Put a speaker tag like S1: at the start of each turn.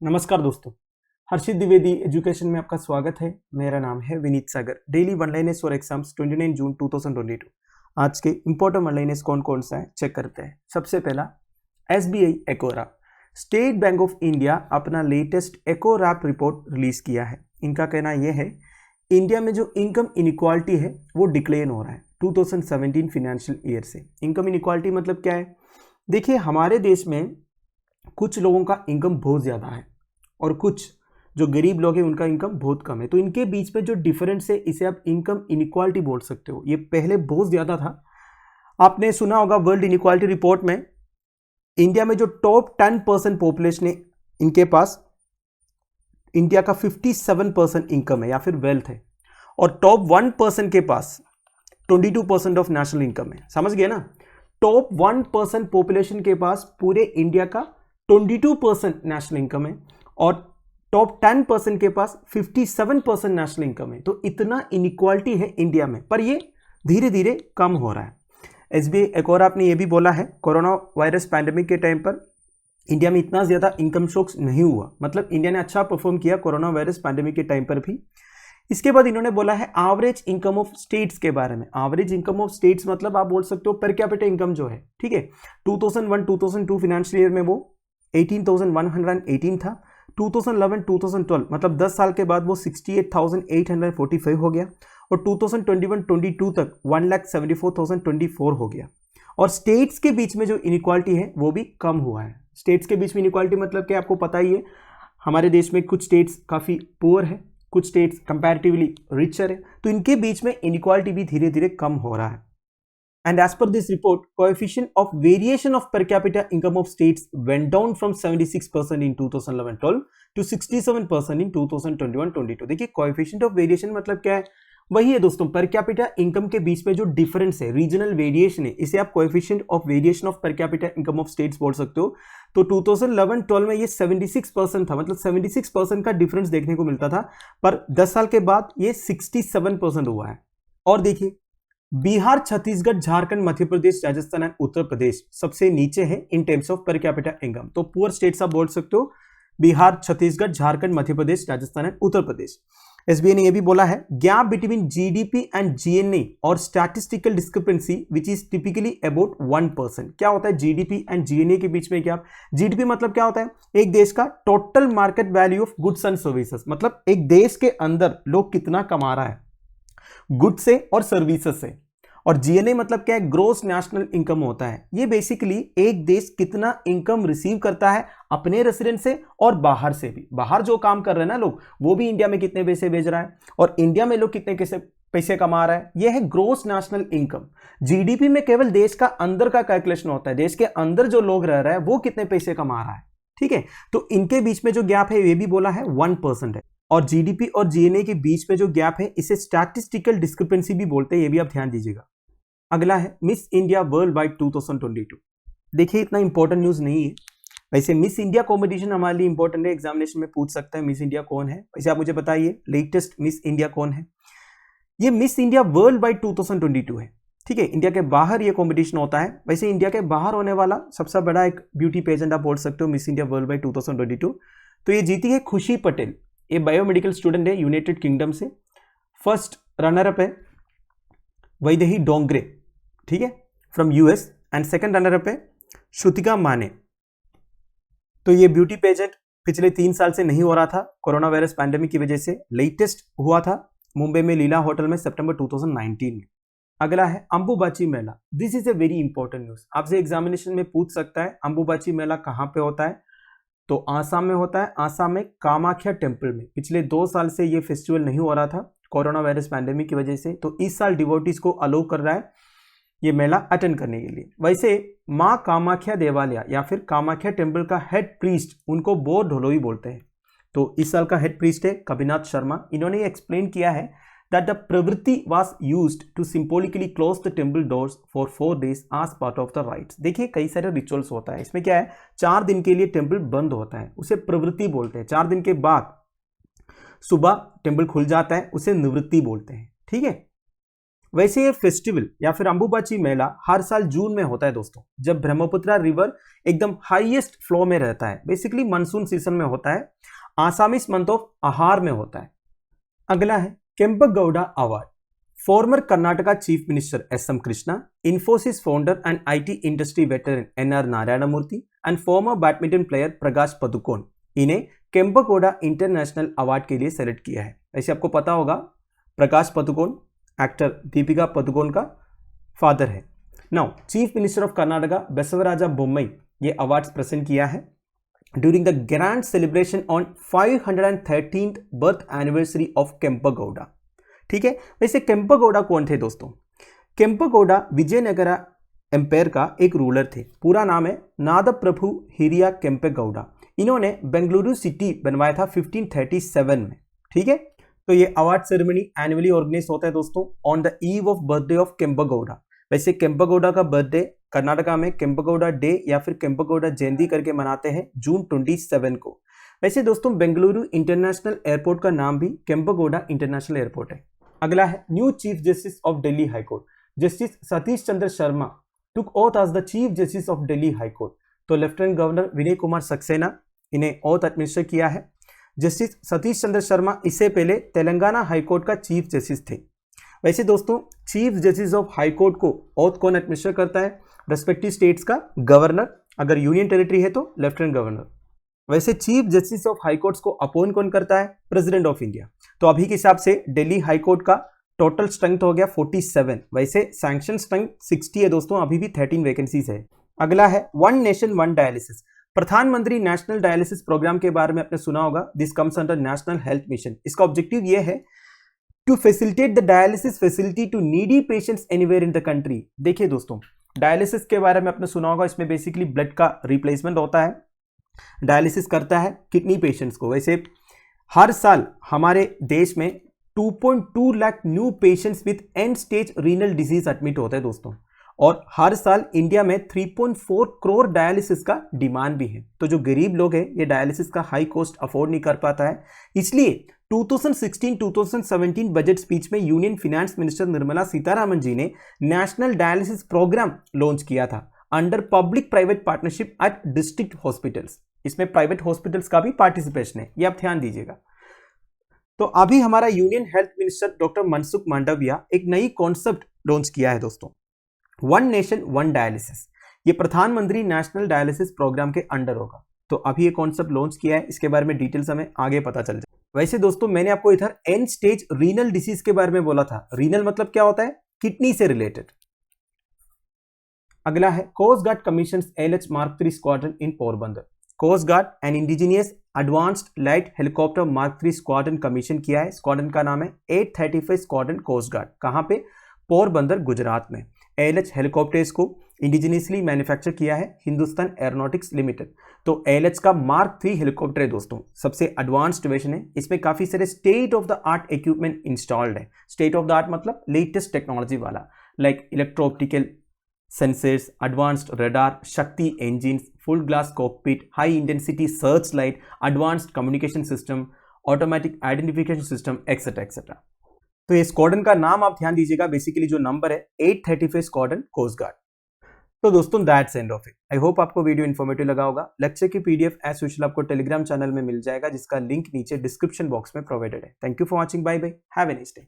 S1: नमस्कार दोस्तों, हर्षित द्विवेदी एजुकेशन में आपका स्वागत है। मेरा नाम है Vineet Sagar. Daily one liners for exams 29 June 2022। आज के इंपॉर्टेंट वन लाइनर्स कौन कौन सा है चेक करते हैं। सबसे पहला SBI Ecowrap. State bank of India अपना लेटेस्ट एकोरैप रिपोर्ट रिलीज किया है। इनका कहना यह है इंडिया में जो इनकम इनइक्वालिटी है वो डिक्लेन हो रहा है 2017 फिनेंशियल ईयर से। इनकम इनइक्वालिटी मतलब क्या है? देखिए, हमारे देश में कुछ लोगों का इनकम बहुत ज़्यादा है और कुछ जो गरीब लोग हैं उनका इनकम बहुत कम है। तो इनके बीच में जो डिफरेंस है इसे आप इनकम इनइक्वालिटी बोल सकते हो। ये पहले बहुत ज़्यादा था। आपने सुना होगा वर्ल्ड इनइक्वालिटी रिपोर्ट में इंडिया में जो टॉप 10% पॉपुलेशन है इनके पास इंडिया का 57% इनकम है या फिर वेल्थ है, और टॉप 1% के पास 22% ऑफ नेशनल इनकम है। समझ गए ना? टॉप 1% पॉपुलेशन के पास पूरे इंडिया का 22% नेशनल इनकम है और टॉप 10% के पास 57% नेशनल इनकम है। तो इतना इनइक्वालिटी है इंडिया में, पर ये धीरे धीरे कम हो रहा है। SBI एकोरैप ने यह भी बोला है कोरोना वायरस पैंडेमिक के टाइम पर इंडिया में इतना ज़्यादा इनकम शॉक्स नहीं हुआ, मतलब इंडिया ने अच्छा परफॉर्म किया कोरोना वायरस पैंडेमिक के टाइम पर भी। इसके बाद इन्होंने बोला है एवरेज इनकम ऑफ स्टेट्स के बारे में। एवरेज इनकम ऑफ स्टेट्स मतलब आप बोल सकते हो पर कैपिटा इनकम जो है, ठीक है। 2001-2002 फाइनेंशियल ईयर में वो 18,118 था। 2011-2012 मतलब 10 साल के बाद वो 68,845 हो गया और 2021-22 तक 1,74,024 हो गया। और स्टेट्स के बीच में जो इनइक्वालिटी है वो भी कम हुआ है। स्टेट्स के बीच में इनइक्वालिटी मतलब क्या, आपको पता ही है। हमारे देश में कुछ स्टेट्स काफ़ी पुअर है, कुछ स्टेट्स कंपैरेटिवली रिचर है, तो इनके बीच में इनइक्वालिटी भी धीरे धीरे कम हो रहा है। And as per this report, coefficient of variation of per capita income of states went down from 76% in 2011-12 to 67% in 2021-22। देखिए, coefficient of variation मतलब क्या है? वही है दोस्तों, per capita income के बीच में जो difference है, regional variation है, इसे आप coefficient of variation of per capita income of states बोल सकते हो। तो 2011-12 में ये 76% था, मतलब 76% का difference देखने को मिलता था, पर 10 साल के बाद ये 67% हुआ है। और देखिए, बिहार, छत्तीसगढ़, झारखंड, मध्य प्रदेश, राजस्थान एंड उत्तर प्रदेश सबसे नीचे है in terms of per capita income. तो पुअर स्टेट्स आप बोल सकते हो बिहार, छत्तीसगढ़, झारखंड, मध्य प्रदेश, राजस्थान एंड उत्तर प्रदेश। SBI ने यह भी बोला है gap between GDP and GNA और statistical discrepancy which is typically about 1%। क्या होता है GDP एंड GNA के बीच में गैप? GDP मतलब क्या होता है? एक देश का total market value of goods and services, मतलब एक देश के अंदर लोग कितना कमा रहा है गुड्स से और सर्विसेज से। और GNA मतलब क्या है? ग्रोस नेशनल इनकम होता है। ये बेसिकली एक देश कितना इनकम रिसीव करता है अपने रेसिडेंट से और बाहर से भी। बाहर जो काम कर रहे हैं ना लोग, वो भी इंडिया में कितने पैसे भेज रहा है और इंडिया में लोग कितने कैसे पैसे कमा रहा है। यह है ग्रोस नेशनल इनकम। GDP में केवल देश का अंदर का कैलकुलेशन होता है, देश के अंदर जो लोग रह रहा है वो कितने पैसे कमा रहा है, ठीक है। तो इनके बीच में जो गैप है ये भी बोला है 1% है। और GDP और GNA के बीच में जो गैप है इसे स्टैटिस्टिकल डिस्क्रिपेंसी भी बोलते हैं, ये भी आप ध्यान दीजिएगा। अगला है मिस इंडिया वर्ल्ड वाइड 2022। देखिए, इतना इंपॉर्टेंट न्यूज नहीं है। वैसे मिस इंडिया कॉम्पिटिशन हमारे लिए इंपॉर्टेंट है, एग्जामिनेशन में पूछ सकता है मिस इंडिया कौन है। वैसे आप मुझे बताइए लेटेस्ट मिस इंडिया कौन है? ये मिस इंडिया वर्ल्ड वाइड 2022 है, ठीक है। इंडिया के बाहर ये कॉम्पिटिशन होता है। वैसे इंडिया के बाहर होने वाला सबसे बड़ा एक ब्यूटी पेजेंट आप बोल सकते हो मिस इंडिया वर्ल्ड वाइड 2022। तो ये जीती है खुशी पटेल। ये बायोमेडिकल स्टूडेंट है यूनाइटेड किंगडम से। फर्स्ट रनर अप है वैदेही डोंगरे, ठीक है, from US, and second runner up है श्रुतिका माने। तो ये ब्यूटी पेजेंट पिछले 3 साल से नहीं हो रहा था कोरोना वायरस पैंडेमिक की वजह से। लेटेस्ट हुआ था मुंबई में लीला होटल में सितंबर 2019 में। अगला है Ambubachi Mela. This is a very important news. आपसे एग्जामिनेशन में पूछ सकता है अंबुबाची मेला कहां पे होता है? तो आसाम में होता है। आसाम में कामाख्या टेम्पल में। पिछले 2 साल से ये फेस्टिवल नहीं हो रहा था कोरोना वायरस पैंडेमिक की वजह से, तो इस साल डिवोटीज को अलाउ कर रहा है ये मेला अटेंड करने के लिए। वैसे माँ कामाख्या देवालय या फिर कामाख्या टेम्पल का हेड प्रीस्ट, उनको बोर ढोलोई बोलते हैं। तो इस साल का हेड प्रीस्ट है कविनाथ शर्मा। इन्होंने एक्सप्लेन किया है that the pravritti was used to symbolically close the temple doors for 4 days as part of the rites। देखिए, कई सारे रिचुअल्स होता है इसमें। क्या है? 4 दिन के लिए टेम्पल बंद होता है, उसे प्रवृत्ति बोलते हैं। 4 दिन के बाद सुबह टेम्पल खुल जाता है, उसे निवृत्ति बोलते हैं, ठीक है। वैसे ये फेस्टिवल या फिर अंबुबाची मेला हर साल जून में होता है दोस्तों, जब ब्रह्मपुत्र रिवर एकदम हाईएस्ट फ्लो में रहता है। बेसिकली मानसून सीजन में होता है, आसामिस मंथ ऑफ आहार में होता है। अगला है Kempegowda award. Farmer Karnataka chief minister S M Krishna, Infosys founder and IT industry veteran NR Narayana Murthy and farmer badminton player प्रकाश पदुकोण, इन्हें केम्पेगौड़ा इंटरनेशनल अवार्ड के लिए सेलेक्ट किया है। ऐसे आपको पता होगा प्रकाश पदुकोण एक्टर दीपिका पदुकोण का फादर है। Now chief minister of Karnataka Basavaraja Bommai ये अवार्ड्स प्रेजेंट किया है during the grand celebration on 513th birth anniversary of Kempegowda. ठीक है, वैसे केम्पेगौड़ा कौन थे दोस्तों? केम्पेगौड़ा विजयनगरा एम्पायर का एक रूलर थे। पूरा नाम है नादप्रभु हिरिया केम्पेगौड़ा। इन्होंने बेंगलुरु सिटी बनवाया था 1537 में। ठीक है, तो ये अवार्ड सेरेमनी एनुअली ऑर्गेनाइज होता है दोस्तों on the eve of birthday of Kempegowda. वैसे केम्पेगौड़ा का बर्थडे कर्नाटका में केम्पेगौड़ा डे या फिर केम्पेगौड़ा जयंती करके मनाते हैं जून 27 को। वैसे दोस्तों बेंगलुरु इंटरनेशनल एयरपोर्ट का नाम भी केम्पेगौड़ा इंटरनेशनल एयरपोर्ट है। अगला है new chief justice of Delhi high court. Justice Satish Chandra Sharma took oath as the chief justice of Delhi high court. तो लेफ्टिनेंट गवर्नर विनय कुमार सक्सेना इन्हें ओथ एडमिनिस्टर किया है। जस्टिस सतीश चंद्र शर्मा इससे पहले तेलंगाना हाईकोर्ट का चीफ जस्टिस थे। वैसे दोस्तों chief justice of high court को ओथ कौन एडमिनिस्टर करता है? रेस्पेक्टिव स्टेट्स का गवर्नर, अगर यूनियन टेरिटरी है तो लेफ्टिनेंट गवर्नर। वैसे chief justice of high courts को अपॉइंट कौन करता है? President of India. तो अभी के हिसाब से दिल्ली हाई कोर्ट का टोटल स्ट्रेंथ हो गया 47। वैसे सैंक्शन स्ट्रेंथ 60 है दोस्तों, अभी भी 13 वैकेंसीज है। अगला है वन नेशन वन डायलिसिस। प्रधानमंत्री नेशनल डायलिसिस प्रोग्राम के बारे में आपने सुना होगा। This comes under national health mission. इसका ऑब्जेक्टिव ये है to facilitate the dialysis facility to needy patients anywhere in the country. देखिए दोस्तों डायलिसिस के बारे में आपने सुना होगा, इसमें बेसिकली ब्लड का रिप्लेसमेंट होता है। डायलिसिस करता है किडनी पेशेंट्स को। वैसे हर साल हमारे देश में 2.2 lakh new patients with and stage renal disease admit होते हैं दोस्तों, और हर साल इंडिया में 3.4 करोड़ डायलिसिस का डिमांड भी है। तो जो गरीब लोग हैं ये डायलिसिस का हाई कॉस्ट अफोर्ड नहीं कर पाता है, इसलिए 2016-2017 बजट स्पीच में union finance minister Nirmala Sitharaman ji ने नेशनल डायलिसिस प्रोग्राम लॉन्च किया था under public private partnership at district hospitals. इसमें प्राइवेट हॉस्पिटल्स का भी पार्टिसिपेशन है, ये आप ध्यान दीजिएगा। तो अभी हमारा union health minister doctor Mansukh Mandaviya एक नई कॉन्सेप्ट लॉन्च किया है दोस्तों, वन नेशन वन डायलिसिस। ये प्रधानमंत्री नेशनल डायलिसिस प्रोग्राम के अंडर होगा। तो अभी ये कॉन्सेप्ट लॉन्च किया है, इसके बारे में डिटेल्स हमें आगे पता चल जाए। वैसे दोस्तों मैंने आपको इधर एंड स्टेज रीनल डिसीज के बारे में बोला था। रीनल मतलब क्या होता है? किडनी से रिलेटेड। अगला है coast guard commissions LH mark 3 squadron in Porbandar. Coast guard and indigenous advanced light helicopter mark 3 squadron commission किया है। स्क्वाड्रन का नाम है 835 स्क्वाड्रन कोस्ट गार्ड। कहां पे? पोरबंदर गुजरात में। एलएच हेलीकॉप्टर्स को इंडिजिनियसली मैन्युफैक्चर किया है हिंदुस्तान एरोनॉटिक्स लिमिटेड। तो एलएच का मार्क 3 हेलीकॉप्टर है दोस्तों, सबसे एडवांस्ड वर्जन है। इसमें काफी सारे state of the art equipment installed है। स्टेट ऑफ द आर्ट मतलब लेटेस्ट टेक्नोलॉजी वाला, like electro optical sensors, advanced radar, Shakti engines, full glass cockpit, high intensity search light, advanced communication system, automatic identification system etcetera etcetera. तो ये squadron का नाम आप ध्यान दीजिएगा, बेसिकली जो नंबर है 835 स्क्वाड्रन कोस्ट गार्ड। तो दोस्तों that's end of it. I hope आपको वीडियो इन्फॉर्मेटिव लगा होगा। लेक्चर की पीडीएफ एज यूजुअल आपको टेलीग्राम चैनल में मिल जाएगा, जिसका लिंक नीचे डिस्क्रिप्शन बॉक्स में प्रोवाइडेड है। Thank you for watching, bye bye, have a nice day.